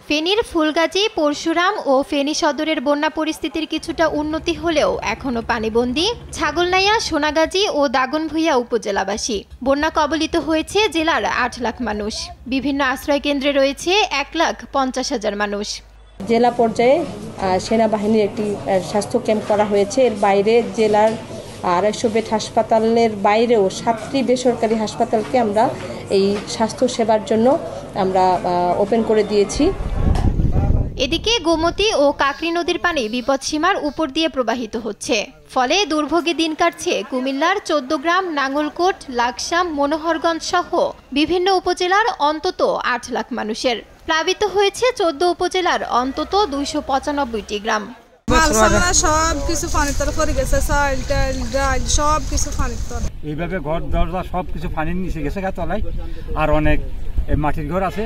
ফেনীর ফুলগাজী, পরশুরাম ও ফেনী সদরের বন্যা পরিস্থিতির কিছুটা উন্নতি হলেও এখনো পানিবন্দী ছাগলনাইয়া, সোনাগাজী ও দাগনভূঞা উপজেলাবাসী। বন্যা কবলিত হয়েছে জেলার ৮ লাখ মানুষ। বিভিন্ন আশ্রয় কেন্দ্রে রয়েছে ১,৫০,০০০ মানুষ। জেলা পর্যায়ে সেনাবাহিনীর একটি স্বাস্থ্য ক্যাম্প করা হয়েছে। এর বাইরে জেলার ২৫০ বেড হাসপাতালের বাইরেও ৭টি বেসরকারি হাসপাতালকে আমরা এই স্বাস্থ্য সেবার জন্য আমরা ওপেন করে দিয়েছি। এদিকে গোমতী ও কাকরি নদীর পানি বিপদসীমার উপর দিয়ে প্রবাহিত হচ্ছে। ফলে দুর্ভোগে দিন কাটছে কুমিল্লার ১৪ গ্রাম, নাঙ্গলকোট, লাকসাম, মনোহরগঞ্জ সহ বিভিন্ন উপজেলার অন্তত ৮ লাখ মানুষের। প্লাবিত হয়েছে ১৪ উপজেলার অন্তত ২৯৫টি গ্রাম। সবকিছু পানির তলে পড়ে গেছে, চাল, ডাল, সবকিছু পানির তলে। এইভাবে ঘর দরজা সবকিছু পানির নিচে গেছে তলায়। আর অনেক মাটির ঘর আছে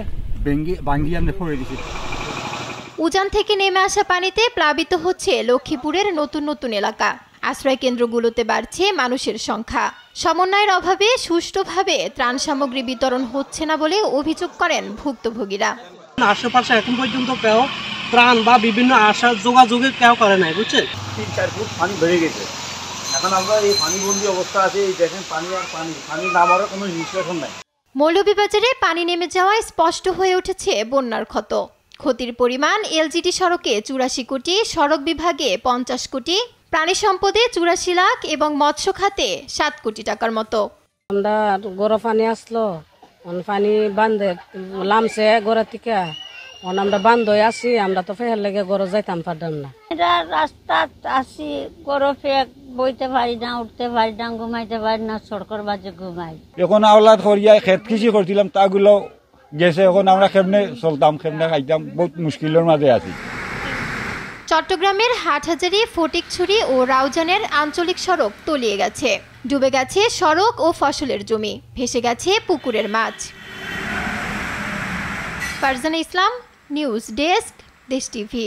ভাঙ্গি আমরা পড়ে গেছি। উজান থেকে নেমে আসা পানিতে প্লাবিত হচ্ছে লক্ষ্মীপুরের নতুন নতুন এলাকা। আশ্রয় কেন্দ্রগুলোতে বাড়ছে মানুষের সংখ্যা। সমন্বয়ের অভাবে সুষ্ঠুভাবে ত্রাণ সামগ্রী বিতরণ হচ্ছে না বলে অভিযোগ করেন ভুক্তভোগীরা। আশেপাশে এখন পর্যন্ত কেউ ত্রাণ বা বিভিন্ন আশা যোগাযোগের কেউ করে নাই, বুঝছেন। ৩-৪ ফুট পানি বেড়ে গেছে। এখন আমরা এই পানিবন্দী অবস্থা আছে। এই দেখেন পানি আর পানি নামারও কোনো নিষ্কাশন নাই। মৌলভীবাজারে পানি নেমে যাওয়ায় স্পষ্ট হয়ে উঠেছে বন্যার ক্ষত। ক্ষতির পরিমাণ এলজিডি সড়কে ৮৪ কোটি, সড়ক বিভাগে ৫০ কোটি, প্রাণী সম্পদে ৮৪ লাখ এবং মৎস্য খাতে ৭ কোটি টাকার মতো। আমরা গড় পানি আসলো, পানি বান্ধে লামছে গড়ের থেকে, আমরা বান্ধ হয়ে আসি। আমরা তো ফের লেগে গড় যাইতাম পারতাম না। রাস্তা আসি গড় ফেক বইতে পারি না, উঠতে পারি না, ঘুমাইতে পারি না, সড়কের বাজে ঘুমাই। এখন আওলাদ করিয়া ক্ষেত কৃষি করছিলাম, তাগুলো গেছে। এখন আমরা কেমনে চলতাম, কেমনে খাইতাম, বহুত মুশকিলের মাঝে আছি। চট্টগ্রামের হাটহাজারী, ফটিকছড়ি ও রাউজানের আঞ্চলিক সড়ক তলিয়ে গেছে। ডুবে গেছে সড়ক ও ফসলের জমি, ভেসে গেছে পুকুরের মাছ। ফারজানা ইসলাম, নিউজ ডেস্ক, দেশ টিভি।